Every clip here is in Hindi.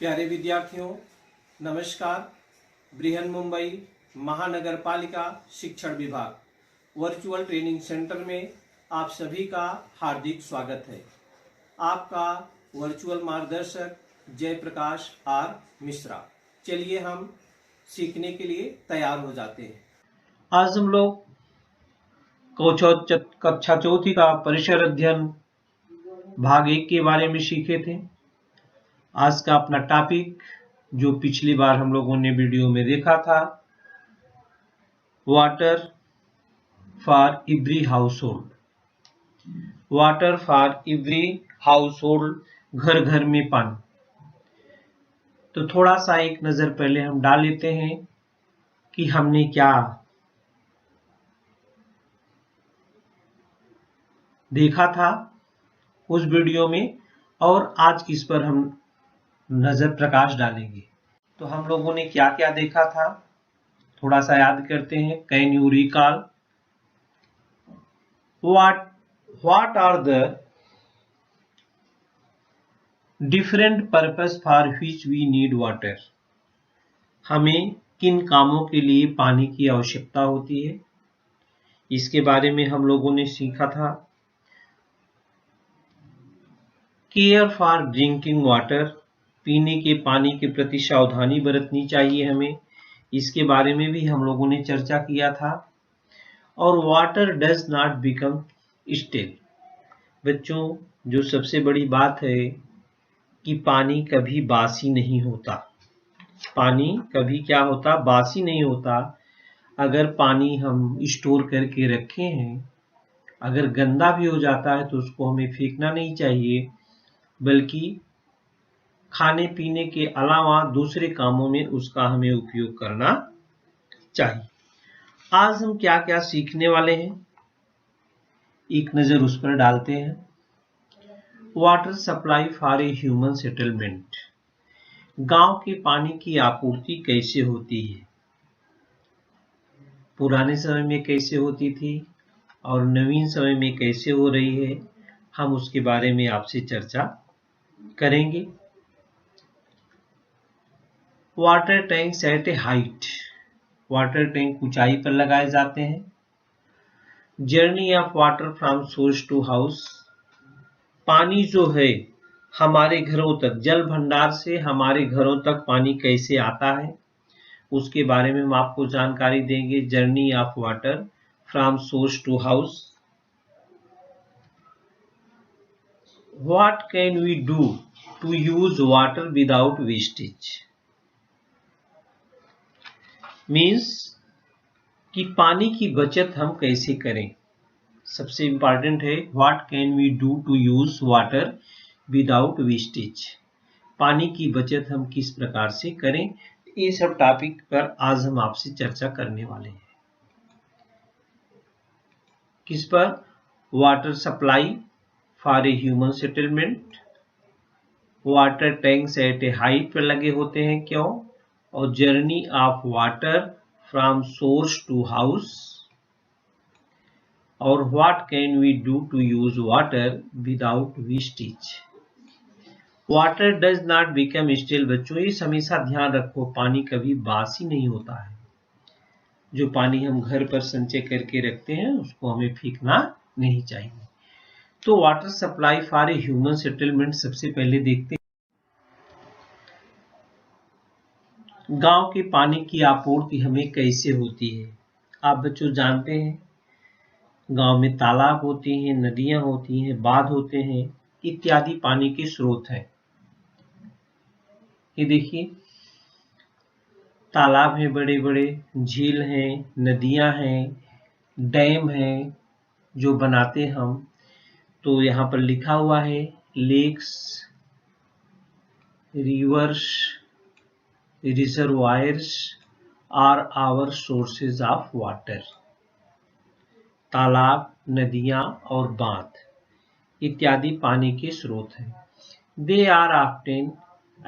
प्यारे विद्यार्थियों, नमस्कार। बृहन मुंबई महानगर पालिका शिक्षण विभाग वर्चुअल ट्रेनिंग सेंटर में आप सभी का हार्दिक स्वागत है। आपका वर्चुअल मार्गदर्शक जयप्रकाश आर मिश्रा। चलिए हम सीखने के लिए तैयार हो जाते हैं। आज हम लोग कक्षा चौथी का परिसर अध्ययन भाग 1 के बारे में सीखे थे। आज का अपना टॉपिक जो पिछली बार हम लोगों ने वीडियो में देखा था, water for every house hold. Water for every house hold, घर घर में पानी। तो थोड़ा सा एक नजर पहले हम डाल लेते हैं कि हमने क्या देखा था उस वीडियो में और आज किस पर हम नजर प्रकाश डालेंगे। तो हम लोगों ने क्या क्या देखा था, थोड़ा सा याद करते हैं। Can you recall what are the different purpose for which we need water. हमें किन कामों के लिए पानी की आवश्यकता होती है, इसके बारे में हम लोगों ने सीखा था। केयर फॉर ड्रिंकिंग वाटर, पीने के पानी के प्रति सावधानी बरतनी चाहिए हमें, इसके बारे में भी हम लोगों ने चर्चा किया था। और water does not become still. बच्चों, जो सबसे बड़ी बात है कि पानी कभी बासी नहीं होता। पानी कभी क्या होता, बासी नहीं होता। अगर पानी हम स्टोर करके रखे हैं, अगर गंदा भी हो जाता है तो उसको हमें फेंकना नहीं चाहिए, बल्कि खाने पीने के अलावा दूसरे कामों में उसका हमें उपयोग करना चाहिए। आज हम क्या क्या सीखने वाले हैं, एक नजर उस पर डालते हैं। Water supply for a human settlement. गांव के पानी की आपूर्ति कैसे होती है, पुराने समय में कैसे होती थी और नवीन समय में कैसे हो रही है, हम उसके बारे में आपसे चर्चा करेंगे। Water tank at a height. Water tank ऊंचाई पर लगाए जाते हैं। Journey of water from source to house. पानी जो है हमारे घरों तक, जल भंडार से हमारे घरों तक पानी कैसे आता है, उसके बारे में हम आपको जानकारी देंगे। Journey of water from source to house. What can we do to use water without wastage. Means कि पानी की बचत हम कैसे करें। सबसे इंपॉर्टेंट है what can we do to use water without wastage. पानी की बचत हम किस प्रकार से करें, ये सब टॉपिक पर आज हम आपसे चर्चा करने वाले हैं। किस पर? Water supply for a human settlement. Water tanks at a height पर लगे होते हैं, क्यों? और journey of water from source to house. और what can we do to use water without wastage. Water does not become still. बच्चों, ये हमेशा ध्यान रखो, पानी कभी बासी नहीं होता है। जो पानी हम घर पर संचय करके रखते हैं उसको हमें फेंकना नहीं चाहिए। तो water supply for a human settlement सबसे पहले देखते हैं। गांव के पानी की आपूर्ति हमें कैसे होती है। आप बच्चों जानते हैं, गांव में तालाब होती हैं, नदियां होती हैं, बांध होते हैं, इत्यादि पानी के स्रोत हैं। ये देखिए, तालाब हैं, बड़े बड़े झील हैं, नदियां हैं, डैम हैं जो बनाते हम। तो यहाँ पर लिखा हुआ है lakes, rivers, reservoirs are our sources of water. तालाब, नदियां और बांध इत्यादि पानी के स्रोत हैं। They are often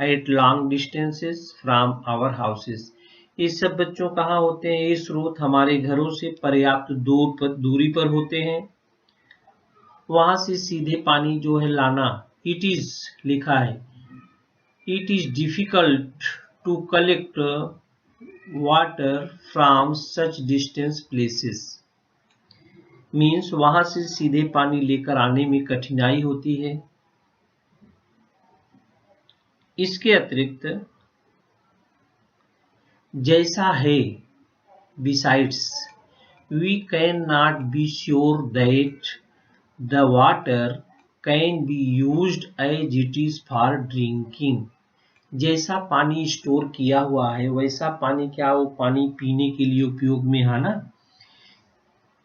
at long distances from our houses. ये सब बच्चों कहाँ होते हैं? ये स्रोत हमारे घरों से पर्याप्त दूरी पर होते हैं। वहां से सीधे पानी जो है लाना, इट इज लिखा है it is difficult to collect water from such distant places. Means वहां से सीधे पानी लेकर आने में कठिनाई होती है। इसके अतिरिक्त जैसा है, besides, we cannot be sure that the water can be used as it is for drinking. जैसा पानी स्टोर किया हुआ है वैसा पानी क्या वो पानी पीने के लिए उपयोग में है ना,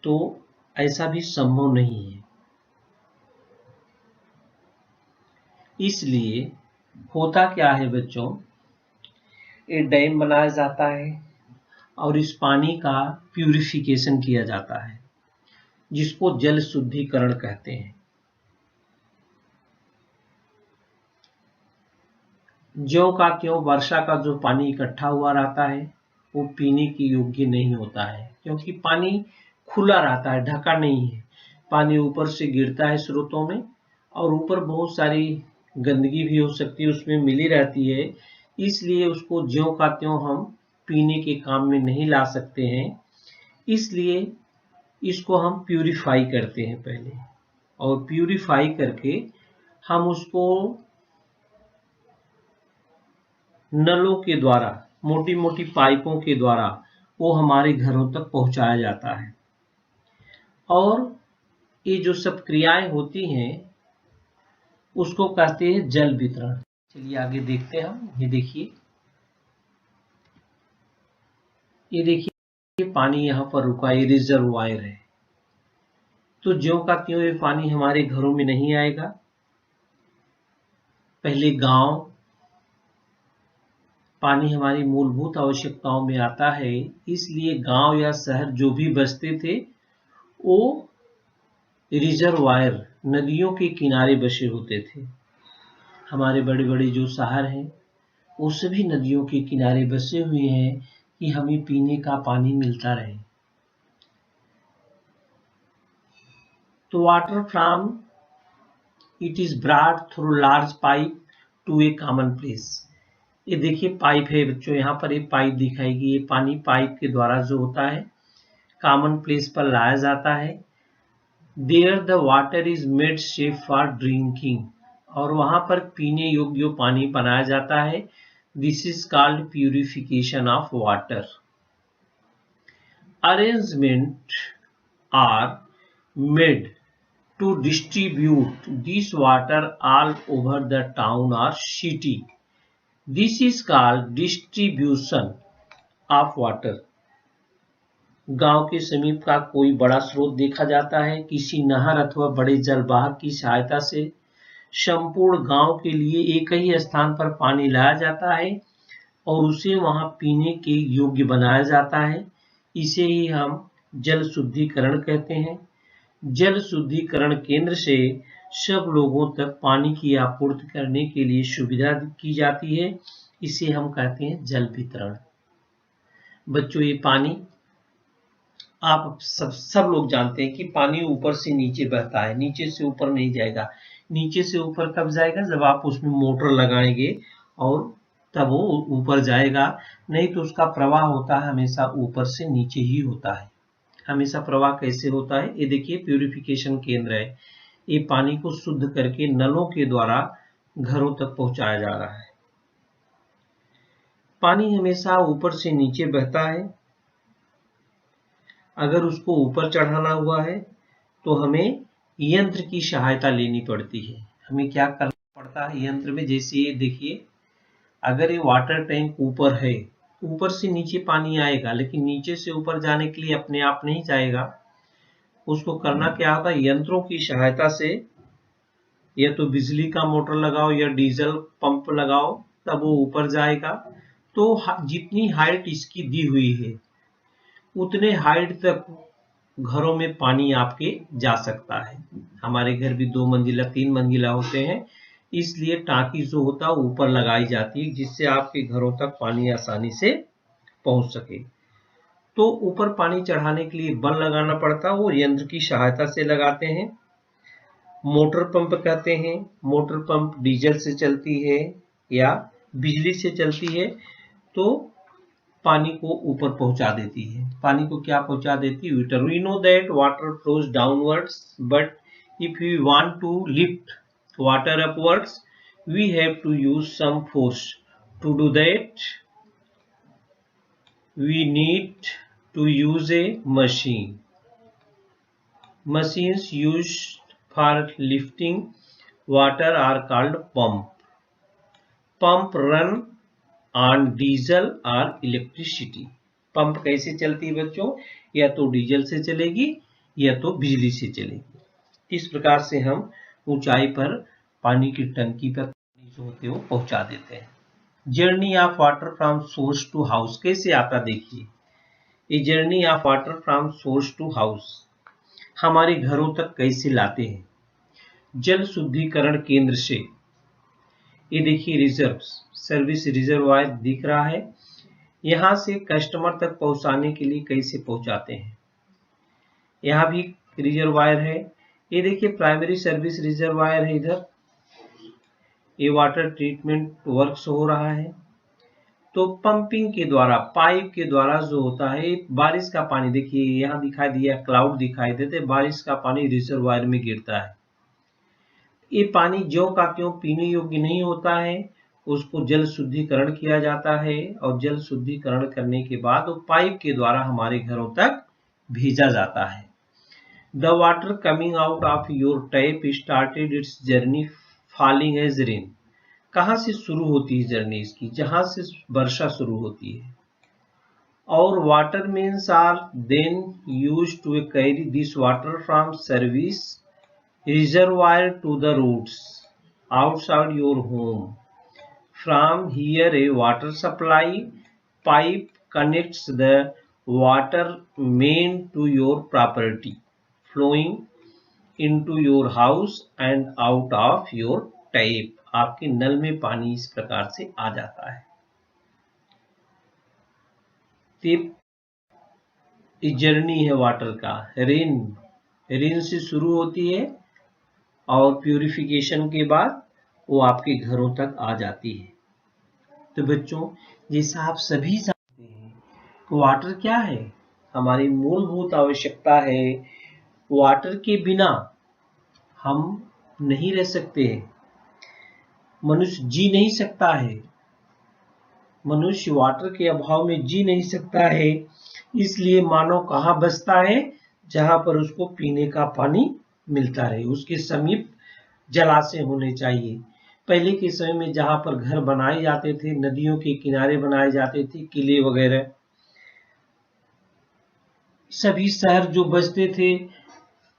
तो ऐसा भी संभव नहीं है। इसलिए होता क्या है बच्चों, एक डैम बनाया जाता है और इस पानी का प्यूरिफिकेशन किया जाता है, जिसको जल शुद्धिकरण कहते हैं। ज्यों का त्यों वर्षा का जो पानी इकट्ठा हुआ रहता है वो पीने के योग्य नहीं होता है, क्योंकि पानी खुला रहता है, ढका नहीं है। पानी ऊपर से गिरता है स्रोतों में और ऊपर बहुत सारी गंदगी भी हो सकती है, उसमें मिली रहती है। इसलिए उसको ज्यों का त्यों हम पीने के काम में नहीं ला सकते हैं। इसलिए इसको हम प्यूरिफाई करते हैं पहले, और प्यूरिफाई करके हम उसको नलों के द्वारा, मोटी मोटी पाइपों के द्वारा वो हमारे घरों तक पहुंचाया जाता है। और ये जो सब क्रियाएं होती हैं उसको कहते हैं जल वितरण। चलिए आगे देखते हैं हम। ये देखिए पानी यहाँ पर रुका, ये रिजर्वायर है। तो ज्यों का त्यों ये पानी हमारे घरों में नहीं आएगा। पहले गांव पानी हमारी मूलभूत आवश्यकताओं में आता है, इसलिए गांव या शहर जो भी बसते थे वो रिजर्वायर, नदियों के किनारे बसे होते थे। हमारे बड़े बड़े जो शहर हैं वो सभी नदियों के किनारे बसे हुए हैं कि हमें पीने का पानी मिलता रहे। तो water from it is brought through large pipe to a common place. ये देखिए पाइप है बच्चों, यहाँ पर एक पाइप दिखाएगी। ये पानी पाइप के द्वारा जो होता है कॉमन प्लेस पर लाया जाता है। There the water is made safe for drinking, और वहां पर पीने योग्य पानी बनाया जाता है। This is called purification of water. Arrangement are made to distribute this water all over the town or city. This is called distribution of water. गांव के समीप का कोई बड़ा स्रोत देखा जाता है, किसी नहर अथवा बड़े जलवाहक की सहायता से संपूर्ण गांव के लिए एक ही स्थान पर पानी लाया जाता है और उसे वहां पीने के योग्य बनाया जाता है। इसे ही हम जल शुद्धिकरण कहते हैं। जल शुद्धिकरण केंद्र से सब लोगों तक पानी की आपूर्ति करने के लिए सुविधा की जाती है। इसे हम कहते हैं जल वितरण। बच्चों ये पानी आप सब लोग जानते हैं कि पानी ऊपर से नीचे बहता है, नीचे से ऊपर नहीं जाएगा। नीचे से ऊपर कब जाएगा? जब आप उसमें मोटर लगाएंगे और तब वो ऊपर जाएगा, नहीं तो उसका प्रवाह होता है हमेशा ऊपर से नीचे ही होता है। हमेशा प्रवाह कैसे होता है? ये देखिए प्यूरिफिकेशन केंद्र है। ये पानी को शुद्ध करके नलों के द्वारा घरों तक पहुंचाया जा रहा है। पानी हमेशा ऊपर से नीचे बहता है। अगर उसको ऊपर चढ़ाना हुआ है तो हमें यंत्र की सहायता लेनी पड़ती है। हमें क्या करना पड़ता है यंत्र में? जैसे ये देखिए, अगर ये वाटर टैंक ऊपर है, ऊपर से नीचे पानी आएगा, लेकिन नीचे से ऊपर जाने के लिए अपने आप नहीं जाएगा। उसको करना क्या होता है? यंत्रों की सहायता से, या तो बिजली का मोटर लगाओ या डीजल पंप लगाओ, तब वो ऊपर जाएगा। तो जितनी हाइट इसकी दी हुई है उतने हाइट तक घरों में पानी आपके जा सकता है। हमारे घर भी 2 मंजिला 3 मंजिला होते हैं, इसलिए टांकी जो होता है ऊपर लगाई जाती है, जिससे आपके घरों तक पानी आसानी से पहुंच सके। तो ऊपर पानी चढ़ाने के लिए बल लगाना पड़ता है, वो यंत्र की सहायता से लगाते हैं। मोटर पंप कहते हैं। मोटर पंप डीजल से चलती है या बिजली से चलती है तो पानी को ऊपर पहुंचा देती है। पानी को क्या पहुंचा देती है? Water. We know that water flows downwards, but if we want to lift water upwards we have to use some force. To do that we need to use a machine. Machines used for lifting water are called pump. Pump run on diesel or electricity. Pump कैसे चलती है बच्चों? या तो डीजल से चलेगी या तो बिजली से चलेगी। इस प्रकार से हम ऊंचाई पर पानी की टंकी पर पानी जो होते हैं वो पहुंचा देते हैं। Journey of water from source to house कैसे आता देखिए। ये journey of water from source to house हमारे घरों तक कैसे लाते हैं? जल शुद्धिकरण केंद्र से। ये देखिए रिजर्व सर्विस रिजर्वायर दिख रहा है। यहाँ से कस्टमर तक पहुंचाने के लिए कैसे पहुंचाते हैं? यहाँ भी रिजर्वायर है। ये देखिए प्राइमरी सर्विस रिजर्वायर है। इधर ये वाटर ट्रीटमेंट वर्क्स हो रहा है। तो पंपिंग के द्वारा पाइप के द्वारा जो होता है बारिश का पानी, देखिए यहाँ दिखाई दिया क्लाउड दिखाई देते, बारिश का पानी रिजर्वायर में गिरता है। ये पानी ज्यों का त्यों पीने योग्य नहीं होता है, उसको जल शुद्धिकरण किया जाता है और जल शुद्धिकरण करने के बाद वो पाइप के द्वारा हमारे घरों तक भेजा जाता है। The water coming out of your tap started it's journey falling edge rain. कहाँ से शुरू होती है जर्नी इसकी? जहां से वर्षा शुरू होती है। और water mains are then use to carry this water from service reservoir to the roads outside your home. From here a water supply pipe connects the water main to your property flowing into your house and out of your tap। आपके नल में पानी इस प्रकार से आ जाता है। जर्नी है वाटर का। रेन से शुरू होती है और प्यूरिफिकेशन के बाद वो आपके घरों तक आ जाती है। तो बच्चों जैसा आप सभी जानते हैं वाटर क्या है? हमारी मूलभूत आवश्यकता है। वाटर के बिना हम नहीं रह सकते हैं। मनुष्य जी नहीं सकता है। मनुष्य वाटर के अभाव में जी नहीं सकता है। इसलिए मानव कहाँ बसता है? जहां पर उसको पीने का पानी मिलता रहे। उसके समीप जलाशय होने चाहिए। पहले के समय में जहां पर घर बनाए जाते थे, नदियों के किनारे बनाए जाते थे, किले वगैरह, सभी शहर जो बसते थे,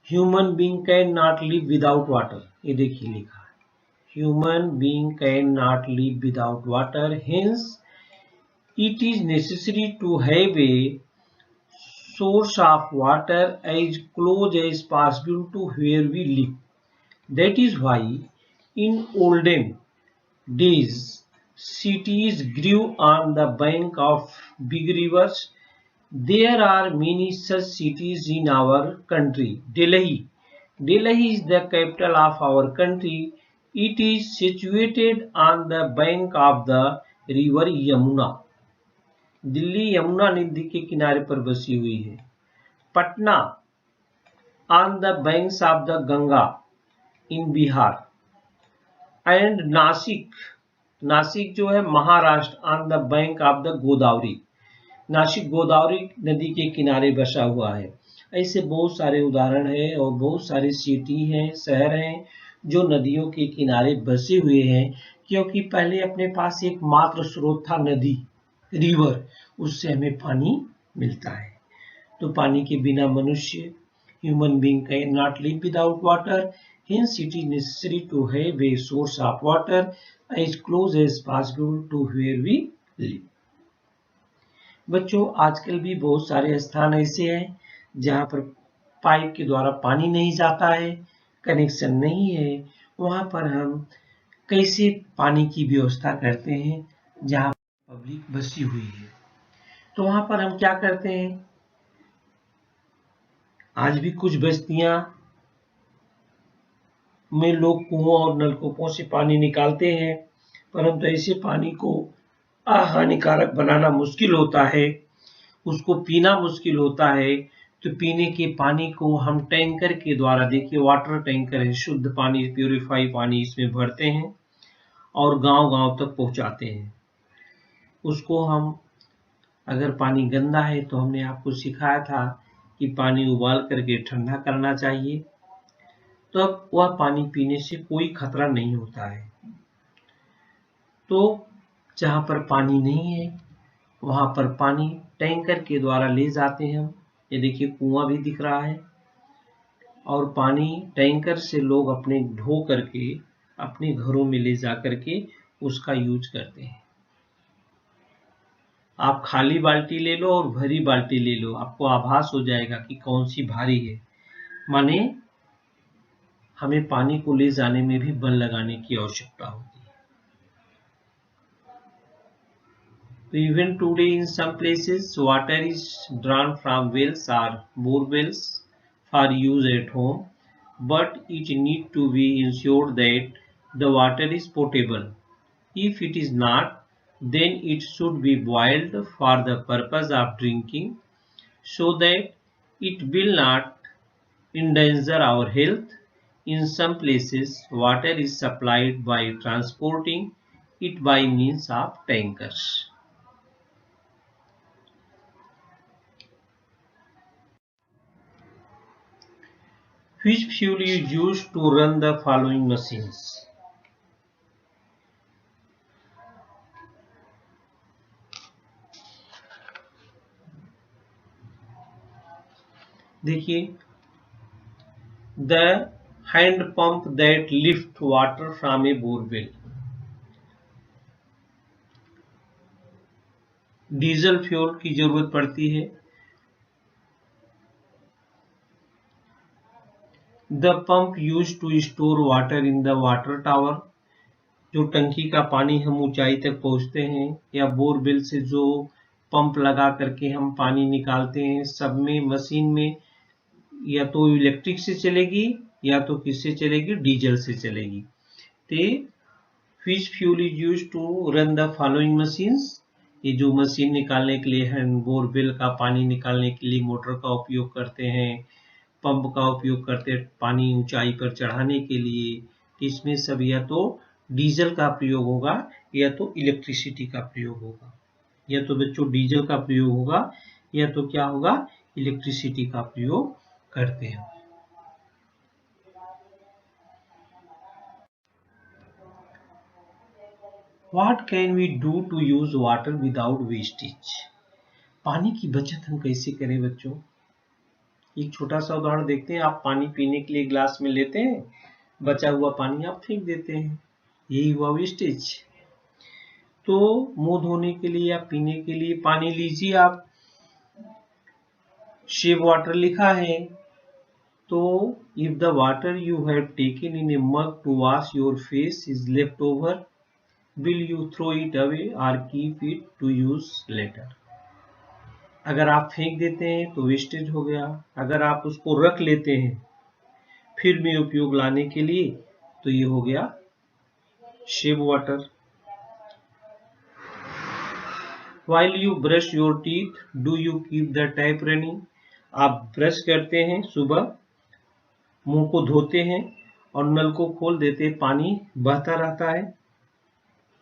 human being can not live without water. ये देखिए लिखा है, human being can not live without water, hence it is necessary to have a source of water as close as possible to where we live. That is why in olden days cities grew on the bank of big rivers. There are many such cities in our country. Delhi is the capital of our country. It is situated on the bank of the river Yamuna. Delhi Yamuna नदी के किनारे पर बसी हुई है। Patna on the banks of the Ganga in Bihar. And Nashik जो है Maharashtra on the bank of the Godavari. Nashik Godavari नदी के किनारे बसा हुआ है। ऐसे बहुत सारे उदाहरण है और बहुत सारे सिटी हैं, शहर हैं जो नदियों के किनारे बसे हुए हैं, क्योंकि पहले अपने पास एक मात्र स्रोत था नदी, रिवर, उससे हमें पानी मिलता है। तो पानी के बिना मनुष्य, human being can not live without water, hence it is necessary to have a source of water as close as possible to where we live. बच्चों आजकल भी बहुत सारे स्थान ऐसे हैं जहां पर पाइप के द्वारा पानी नहीं जाता है, कनेक्शन नहीं है। वहां पर हम कैसे पानी की व्यवस्था करते हैं जहां पब्लिक बसी हुई है। तो वहां पर हम क्या करते हैं? आज भी कुछ बस्तियां में लोग कुओं और नलकूपों से पानी निकालते हैं। परंतु ऐसे पानी को हानिकारक बनाना मुश्किल होता है, उसको पीना मुश्किल होता है। तो पीने के पानी को हम टैंकर के द्वारा, देखिए वाटर टैंकर है, शुद्ध पानी, प्यूरिफाई पानी इसमें भरते हैं और गांव-गांव तक पहुंचाते हैं। उसको हम, अगर पानी गंदा है तो हमने आपको सिखाया था कि पानी उबाल करके ठंडा करना चाहिए, तो अब वह पानी पीने से कोई खतरा नहीं होता है। तो जहाँ पर पानी नहीं है वहाँ पर पानी टैंकर के द्वारा ले जाते हैं हम। ये देखिए कुआं भी दिख रहा है, और पानी टैंकर से लोग अपने ढो करके अपने घरों में ले जा करके उसका यूज करते हैं। आप खाली बाल्टी ले लो और भरी बाल्टी ले लो, आपको आभास हो जाएगा कि कौन सी भारी है। माने हमें पानी को ले जाने में भी बल लगाने की आवश्यकता होती है। तो even today in some places water is drawn from wells or bore wells for use at home, but it need to be ensured that the water is potable. If it is not, then it should be boiled for the purpose of drinking, so that it will not endanger our health. In some places, water is supplied by transporting it by means of tankers. Which fuel is used to run the following machines? देखिए, the hand pump that lift water from a borewell. Diesel fuel की जरूरत पड़ती है। The pump used to store water in the water tower. जो टंकी का पानी हम ऊंचाई तक पहुंचते हैं, या बोरवेल से जो पंप लगा करके हम पानी निकालते हैं, सब में मशीन में या तो इलेक्ट्रिक से चलेगी या तो किससे चलेगी, डीजल से चलेगी। तो which fuel is used to run the following machines? ये जो मशीन निकालने के लिए है, बोरवेल का पानी निकालने के लिए मोटर का उपयोग करते हैं, पंप का उपयोग करते हैं पानी ऊंचाई पर चढ़ाने के लिए, इसमें सब या तो डीजल का प्रयोग होगा या तो इलेक्ट्रिसिटी का प्रयोग होगा। या तो बच्चों डीजल का प्रयोग होगा या तो क्या होगा, इलेक्ट्रिसिटी का प्रयोग करते हैं। What can we do to use water without wastage? पानी की बचत हम कैसे करें बच्चों? एक छोटा सा उदाहरण देखते हैं। आप पानी पीने के लिए गिलास में लेते हैं, बचा हुआ पानी आप फेंक देते हैं, यही हुआ वेस्टेज। तो मुंह धोने के लिए या पीने के लिए पानी लीजिए आप, सेव वाटर लिखा है। तो if the water you have taken in a mug to wash your face is left over, will you throw it away or keep it to use later? अगर आप फेंक देते हैं तो वेस्टेज हो गया, अगर आप उसको रख लेते हैं फिर में उपयोग लाने के लिए तो ये हो गया save water. While you brush your teeth, do you keep the tap running? आप ब्रश करते हैं, सुबह मुंह को धोते हैं और नल को खोल देते हैं, पानी बहता रहता है।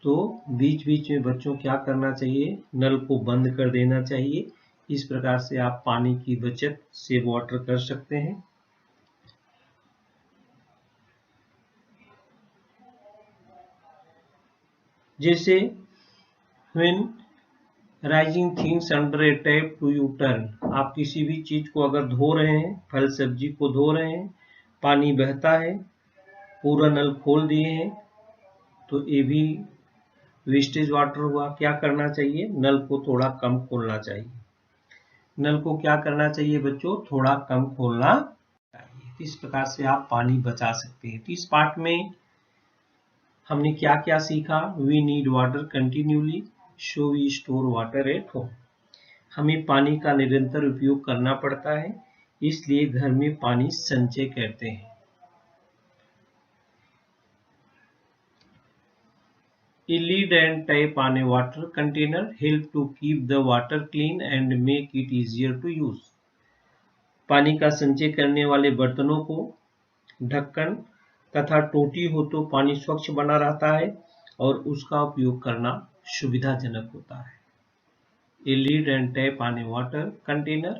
तो बीच बीच में बच्चों क्या करना चाहिए, नल को बंद कर देना चाहिए। इस प्रकार से आप पानी की बचत सेव वाटर कर सकते हैं। जैसे when rising things under a tap to you turn, आप किसी भी चीज को अगर धो रहे हैं, फल सब्जी को धो रहे हैं, पानी बहता है, पूरा नल खोल दिए हैं, तो ये भी वेस्टेज वाटर हुआ। क्या करना चाहिए, नल को थोड़ा कम खोलना चाहिए। नल को क्या करना चाहिए बच्चों, थोड़ा कम खोलना चाहिए। इस प्रकार से आप पानी बचा सकते हैं। तो इस पार्ट में हमने क्या क्या सीखा, we need water continuously, so we store water at home. हमें पानी का निरंतर उपयोग करना पड़ता है, इसलिए घर में पानी संचय करते हैं। A lid and tap on a water container help to keep the water clean and make it easier to use. पानी का संचय करने वाले बर्तनों को ढक्कन तथा टोटी हो तो पानी स्वच्छ बना रहता है और उसका उपयोग करना सुविधाजनक होता है. A lid and tap on a water container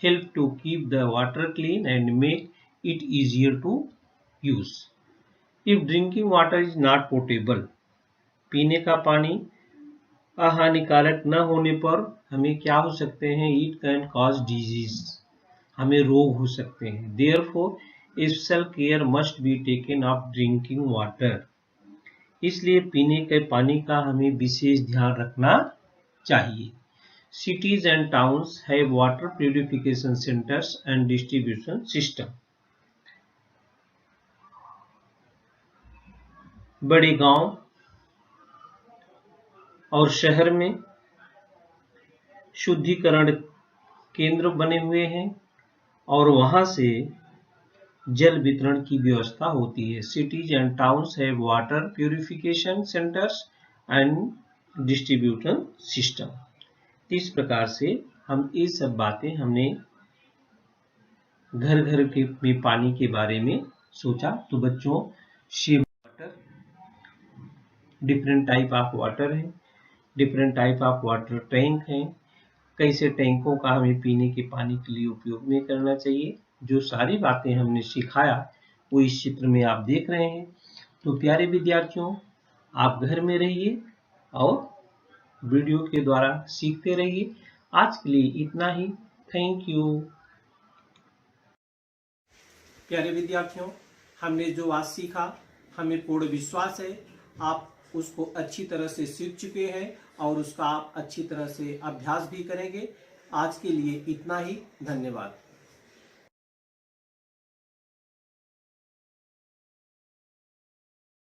help to keep the water clean and make it easier to use. If drinking water is not potable, पीने का पानी अहानिकारक न होने पर हमें क्या हो सकते हैं? It can cause disease. हमें रोग हो सकते हैं. Therefore, special care must be taken of drinking water. इसलिए पीने के पानी का हमें विशेष ध्यान रखना चाहिए. Cities and towns have water purification centers and distribution system. बड़े गांव और शहर में शुद्धिकरण केंद्र बने हुए हैं और वहां से जल वितरण की व्यवस्था होती है. Cities and towns have water purification centers and distribution system. इस प्रकार से हम ये सब बातें हमने घर घर के में पानी के बारे में सोचा. तो बच्चों, shape water, different type of water है, different type of water tank हैं, कैसे टैंकों का हमें पीने के पानी के लिए उपयोग में करना चाहिए. जो सारी बातें हमने सिखाया वो इस चित्र में आप देख रहे हैं. तो प्यारे विद्यार्थियों, आप घर में रहिए और वीडियो के द्वारा सीखते रहिए. आज के लिए इतना ही. Thank you. प्यारे विद्यार्थियों, हमने जो आज सीखा, हमें पूर्ण विश्वास है आप उसको अच्छी तरह से सीख चुके हैं और उसका आप अच्छी तरह से अभ्यास भी करेंगे. आज के लिए इतना ही. धन्यवाद.